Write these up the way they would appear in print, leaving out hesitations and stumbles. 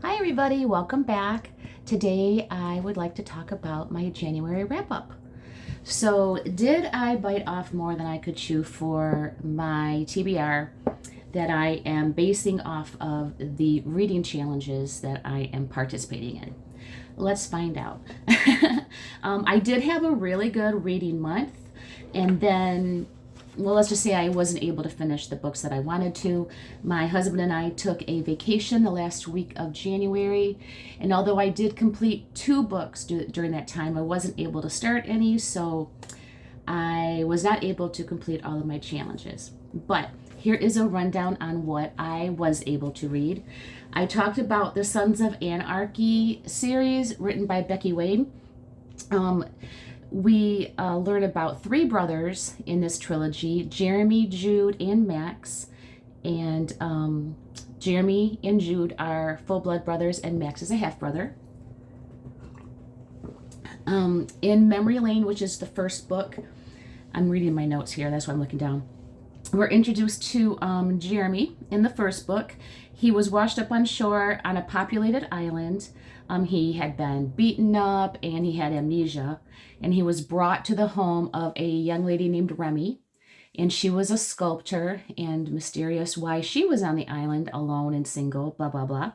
Hi everybody, welcome back. Today I would like to talk about my January wrap up. So, did I bite off more than I could chew for my TBR that I am basing off of the reading challenges that I am participating in? Let's find out. I did have a really good reading month, and then let's just say I wasn't able to finish the books that I wanted to. My husband and I took a vacation the last week of January, and although I did complete two books during that time, I wasn't able to start any, so I was not able to complete all of my challenges. But here is a rundown on what I was able to read. I talked about the Sons of Anarchy series written by Becky Wade. We learn about three brothers in this trilogy: Jeremy, Jude, and Max. And Jeremy and Jude are full blood brothers, and Max is a half brother. In Memory Lane, which is the first book, I'm reading my notes here, that's why I'm looking down. We're introduced to Jeremy in the first book. He was washed up on shore on a populated island. He had been beaten up and he had amnesia, and he was brought to the home of a young lady named Remy, and she was a sculptor, and mysterious why she was on the island alone and single, blah, blah, blah.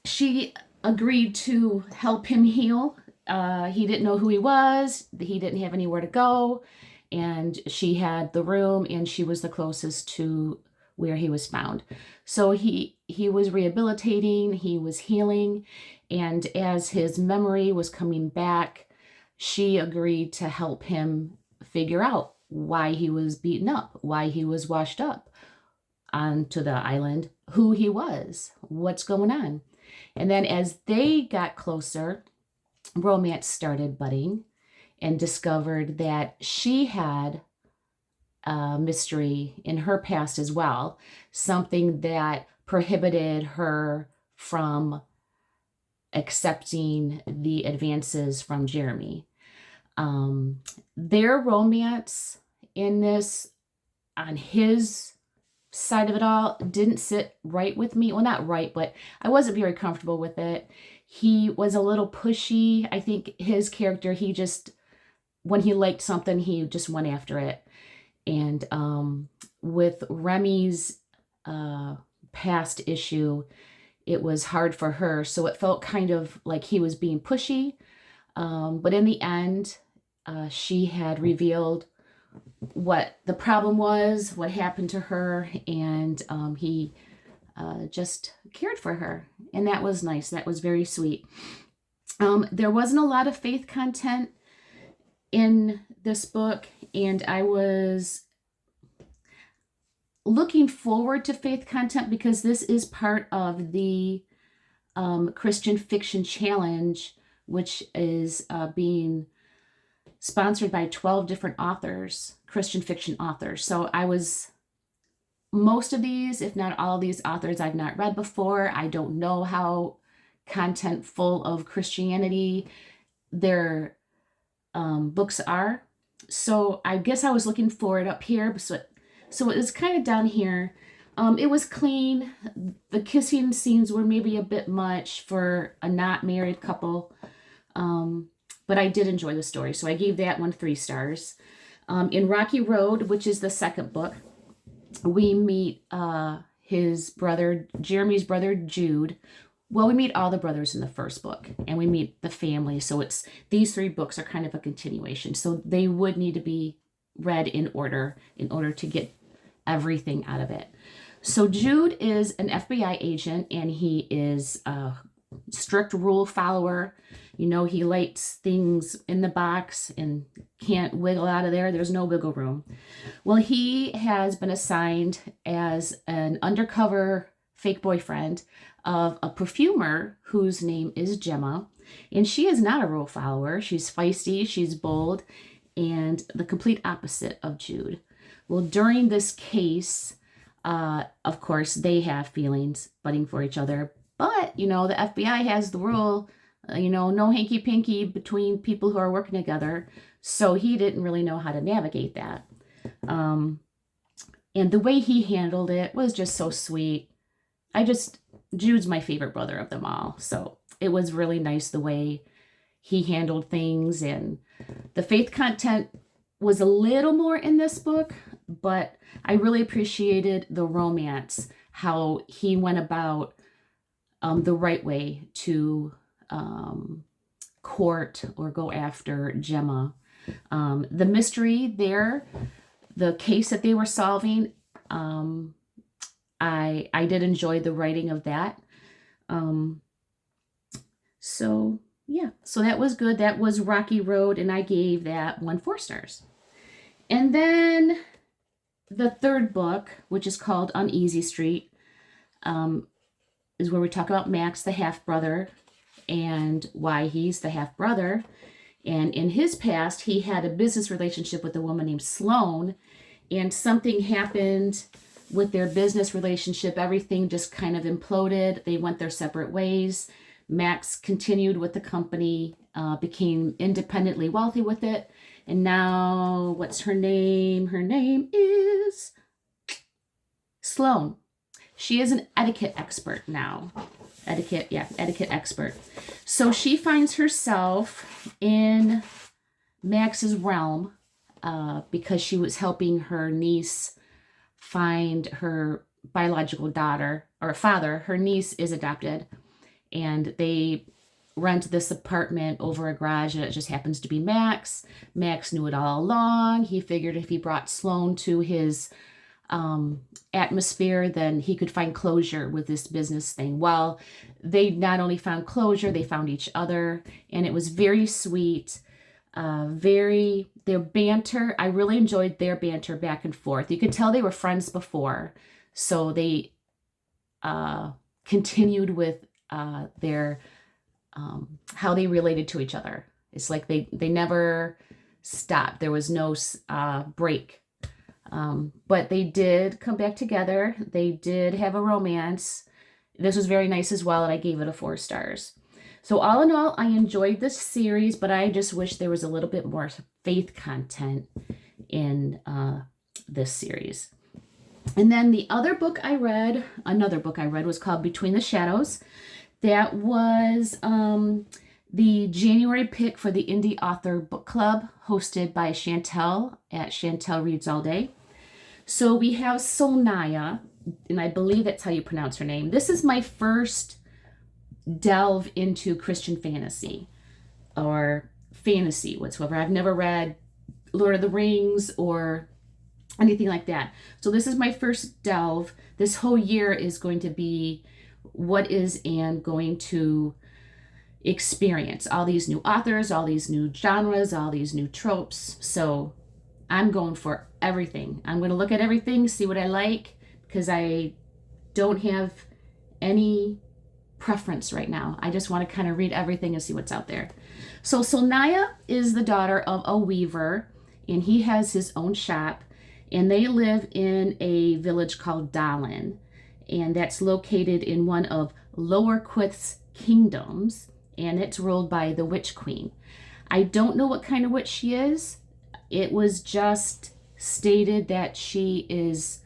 She agreed to help him heal. He didn't know who he was, he didn't have anywhere to go, and she had the room, and she was the closest to where he was found. So he was rehabilitating, he was healing, and as his memory was coming back, she agreed to help him figure out why he was beaten up, why he was washed up onto the island, who he was, what's going on. And then as they got closer, romance started budding, and discovered that she had a mystery in her past as well, something that prohibited her from accepting the advances from Jeremy. Their romance in this, on his side of it all, didn't sit right with me. Well, not right, but I wasn't very comfortable with it. He was a little pushy. I think his character, he just, when he liked something, he just went after it. And with Remy's past issue, it was hard for her. So it felt kind of like he was being pushy. But in the end, she had revealed what the problem was, what happened to her, and he just cared for her. And that was nice. That was very sweet. There wasn't a lot of faith content in this book, and I was looking forward to faith content because this is part of the Christian Fiction Challenge, which is being sponsored by 12 different authors, Christian fiction authors. So most of these, if not all of these authors, I've not read before. I don't know how content full of Christianity their books are. So I guess I was looking for it up here. So it was kind of down here. It was clean. The kissing scenes were maybe a bit much for a not married couple. But I did enjoy the story, so I gave that one 3 stars. In Rocky Road, which is the second book, we meet his brother, Jeremy's brother, Jude. Well, we meet all the brothers in the first book, and we meet the family. So these 3 books are kind of a continuation. So they would need to be read in order to get everything out of it. So Jude is an FBI agent, and he is a strict rule follower. You know, he lights things in the box and can't wiggle out of there. There's no wiggle room. Well, he has been assigned as an undercover fake boyfriend of a perfumer whose name is Gemma. And she is not a rule follower. She's feisty, she's bold, and the complete opposite of Jude. Well, during this case, of course, they have feelings budding for each other. But, you know, the FBI has the rule, no hanky-panky between people who are working together. So he didn't really know how to navigate that. And the way he handled it was just so sweet. Jude's my favorite brother of them all. So it was really nice the way he handled things, and the faith content was a little more in this book, but I really appreciated the romance, how he went about the right way to court or go after Gemma. The mystery there, the case that they were solving, I did enjoy the writing of that. So yeah, so that was good. That was Rocky Road, and I gave that 4 stars. And then the third book, which is called Uneasy Street, is where we talk about Max, the half-brother, and why he's the half-brother. And in his past, he had a business relationship with a woman named Sloane, and something happened with their business relationship. Everything just kind of imploded. They went their separate ways. Max continued with the company, became independently wealthy with it. And now, what's her name? Her name is Sloane. She is an etiquette expert now. Etiquette expert. So she finds herself in Max's realm because she was helping her niece find her biological daughter or father. Her niece is adopted, and they rent this apartment over a garage, and it just happens to be Max. Max knew it all along. He figured if he brought Sloane to his atmosphere, then he could find closure with this business thing. Well, they not only found closure, they found each other, and it was very sweet. Their banter, I really enjoyed their banter back and forth. You could tell they were friends before, so they continued with their how they related to each other. It's like they never stopped. There was no break. But they did come back together. They did have a romance. This was very nice as well, and I gave it a 4 stars. So all in all, I enjoyed this series, but I just wish there was a little bit more faith content in this series. And then the other book I read, another book I read, was called Between the Shadows. That was the January pick for the Indie Author Book Club, hosted by Chantel at Chantel Reads All Day. So we have Solnaya, and I believe that's how you pronounce her name. This is my first delve into Christian fantasy or fantasy whatsoever. I've never read Lord of the Rings or anything like that. So this is my first delve. This whole year is going to be what is Anne going to experience? All these new authors, all these new genres, all these new tropes. So I'm going for everything. I'm going to look at everything, see what I like, because I don't have any preference right now. I just want to kind of read everything and see what's out there. So Solnaya is the daughter of a weaver, and he has his own shop, and they live in a village called Dallin, and that's located in one of Lower Quith's kingdoms, and it's ruled by the Witch Queen. I don't know what kind of witch she is. It was just stated that she is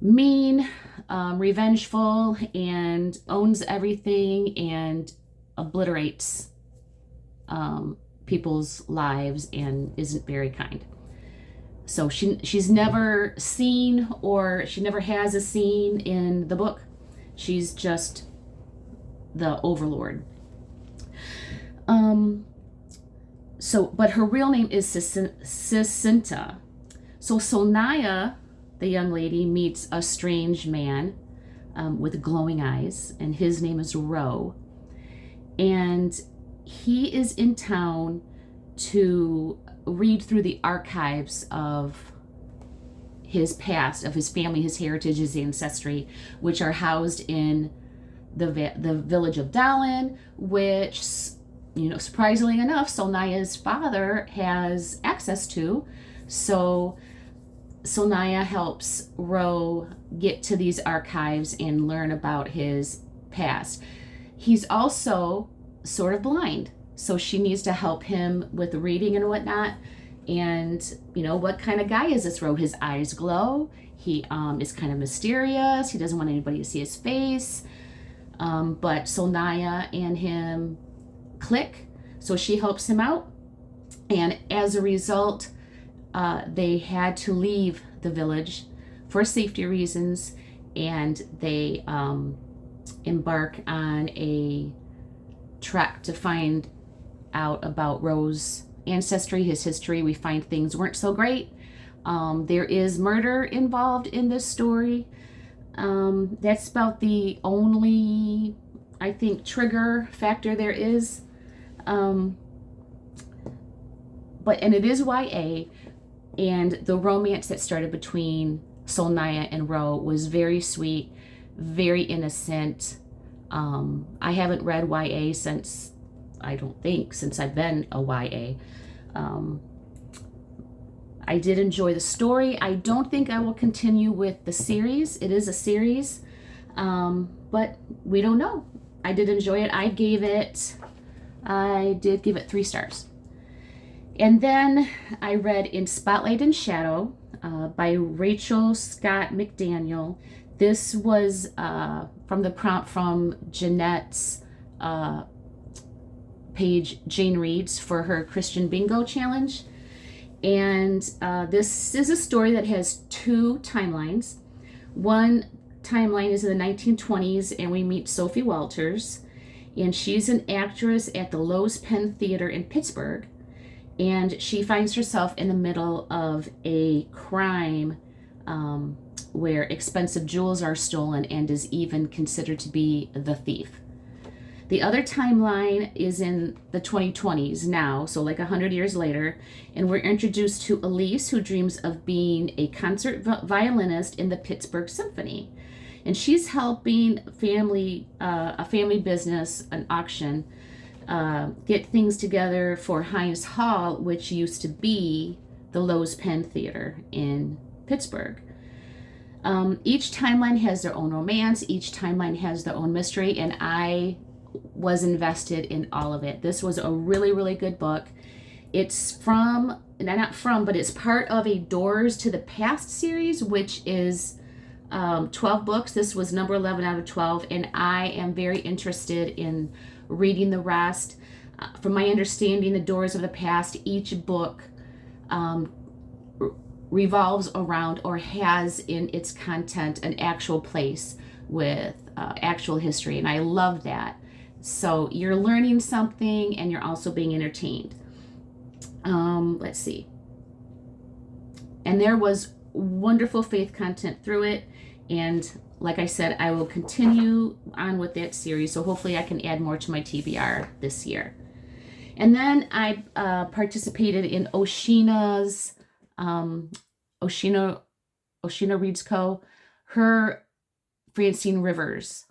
mean, revengeful, and owns everything and obliterates people's lives and isn't very kind. So she's never seen, or she never has a scene in the book. She's just the overlord. But her real name is Sicinta. So Solnaya, the young lady, meets a strange man with glowing eyes, and his name is Ro. And he is in town to read through the archives of his past, of his family, his heritage, his ancestry, which are housed in the village of Dallin, which, surprisingly enough, Solnaya's father has access to. So Solnaya helps Ro get to these archives and learn about his past. He's also sort of blind, so she needs to help him with reading and whatnot. And, what kind of guy is this Ro? His eyes glow. He is kind of mysterious. He doesn't want anybody to see his face. but Solnaya and him click, so she helps him out, and as a result, they had to leave the village for safety reasons, and they embark on a trek to find out about Roe's ancestry, his history. We find things weren't so great. There is murder involved in this story. That's about the only, I think, trigger factor there is. And it is YA, and the romance that started between Solnaya and Roe was very sweet, very innocent. I haven't read YA since I've been a YA. I did enjoy the story. I don't think I will continue with the series. It is a series, but we don't know. I did enjoy it. I did give it 3 stars. And then I read In Spotlight and Shadow by Rachel Scott McDaniel. This was from the prompt from Jeanette's page, Jane Reads, for her Christian Bingo Challenge. And this is a story that has 2 timelines. One timeline is in the 1920s, and we meet Sophie Walters, and she's an actress at the Lowe's Penn Theater in Pittsburgh, and she finds herself in the middle of a crime where expensive jewels are stolen, and is even considered to be the thief. The other timeline is in the 2020s now, so like 100 years later, and we're introduced to Elise, who dreams of being a concert violinist in the Pittsburgh Symphony. And she's helping a family business, an auction, get things together for Heinz Hall, which used to be the Lowe's Penn Theater in Pittsburgh. Each timeline has their own romance, each timeline has their own mystery, and I was invested in all of it. This was a really, really good book. It's but it's part of a Doors to the Past series, which is 12 books. This was number 11 out of 12, and I am very interested in reading the rest. From my understanding, the Doors of the Past, each book revolves around or has in its content an actual place with actual history, and I love that. So you're learning something and you're also being entertained. Let's see. And there was wonderful faith content through it. And like I said, I will continue on with that series. So hopefully I can add more to my TBR this year. And then I participated in Oshina's, Oshina Reads Co., her Francine Rivers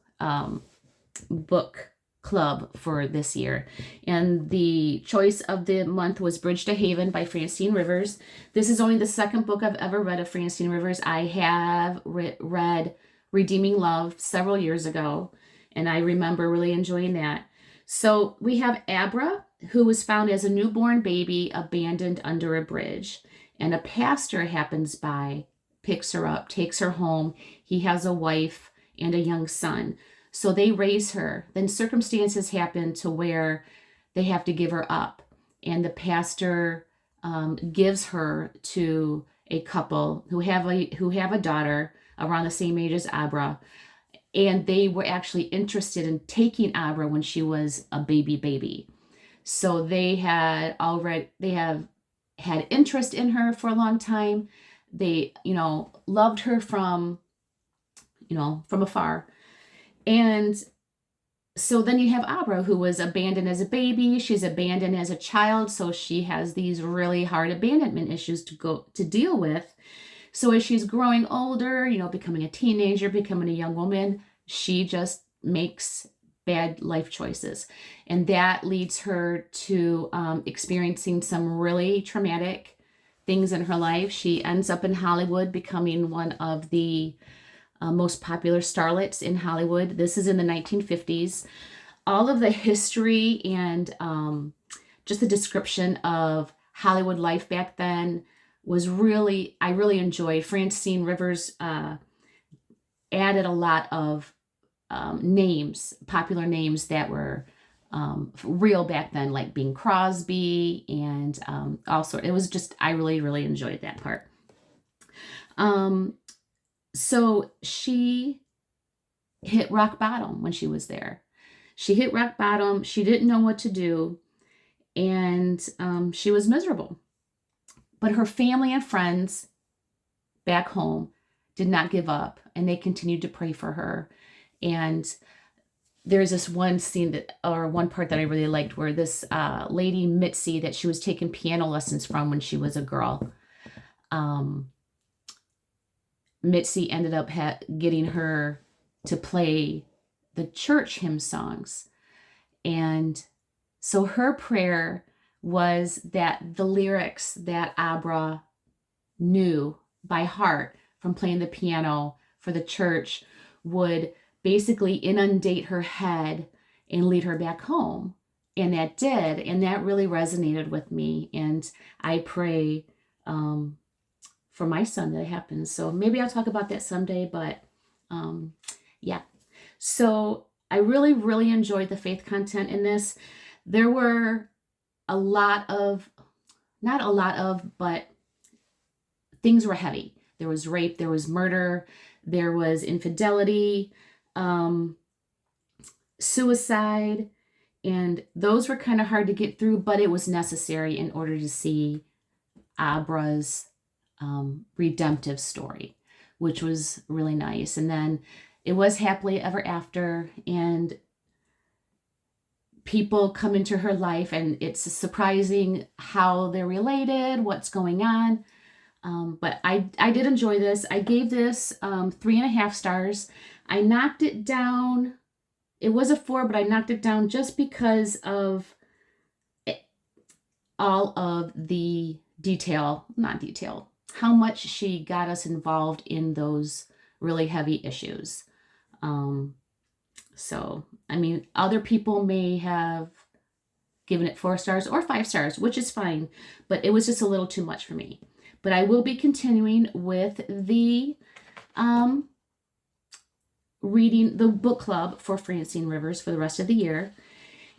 book club for this year, and the choice of the month was Bridge to Haven by Francine Rivers. This is only the 2nd book I've ever read of Francine Rivers. I have read Redeeming Love several years ago, and I remember really enjoying that. So we have Abra, who was found as a newborn baby abandoned under a bridge, and a pastor happens by, picks her up, takes her home. He has a wife and a young son. So they raise her. Then circumstances happen to where they have to give her up. And the pastor gives her to a couple who have a daughter around the same age as Abra. And they were actually interested in taking Abra when she was a baby. So they have had interest in her for a long time. They, loved her from afar. And so then you have Abra, who was abandoned as a baby. She's abandoned as a child. So she has these really hard abandonment issues to deal with. So as she's growing older, becoming a teenager, becoming a young woman, she just makes bad life choices. And that leads her to experiencing some really traumatic things in her life. She ends up in Hollywood, becoming one of the most popular starlets in Hollywood. This is in the 1950s. All of the history and just the description of Hollywood life back then was I really enjoyed. Francine Rivers added a lot of names, popular names that were real back then, like Bing Crosby and all sorts. It was just, I really, really enjoyed that part. So she hit rock bottom when she was there. She hit rock bottom. She didn't know what to do, and she was miserable. But her family and friends back home did not give up, and they continued to pray for her. And there's this one scene or one part that I really liked, where this lady, Mitzi, that she was taking piano lessons from when she was a girl, Mitzi ended up getting her to play the church hymn songs. And so her prayer was that the lyrics that Abra knew by heart from playing the piano for the church would basically inundate her head and lead her back home. And that did. And that really resonated with me. And I pray for my son that it happens. So maybe I'll talk about that someday. But yeah. So I really, really enjoyed the faith content in this. There were not a lot of, but things were heavy. There was rape, there was murder, there was infidelity, suicide, and those were kind of hard to get through, but it was necessary in order to see Abra's redemptive story, which was really nice. And then it was happily ever after, and people come into her life, and it's surprising how they're related, what's going on. But I did enjoy this. I gave this 3.5 stars. I knocked it down. It was a 4, but I knocked it down just because of all of the how much she got us involved in those really heavy issues. So, I mean, other people may have given it 4 stars or 5 stars, which is fine, but it was just a little too much for me. But I will be continuing with the reading the book club for Francine Rivers for the rest of the year.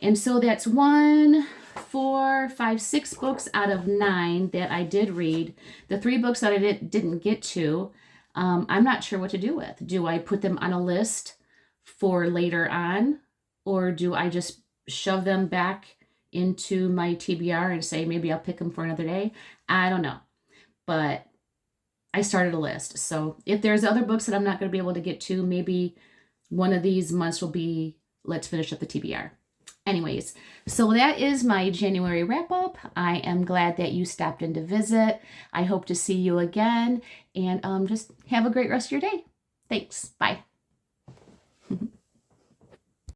And so that's 1, 4, 5, 6 books out of 9 that I did read. The 3 books that I didn't get to, I'm not sure what to do with. Do I put them on a list for later on, or do I just shove them back into my TBR and say maybe I'll pick them for another day? I don't know. But I started a list. So if there's other books that I'm not going to be able to get to, maybe one of these months will be let's finish up the TBR. Anyways, so that is my January wrap up. I am glad that you stopped in to visit. I hope to see you again, and just have a great rest of your day. Thanks. Bye.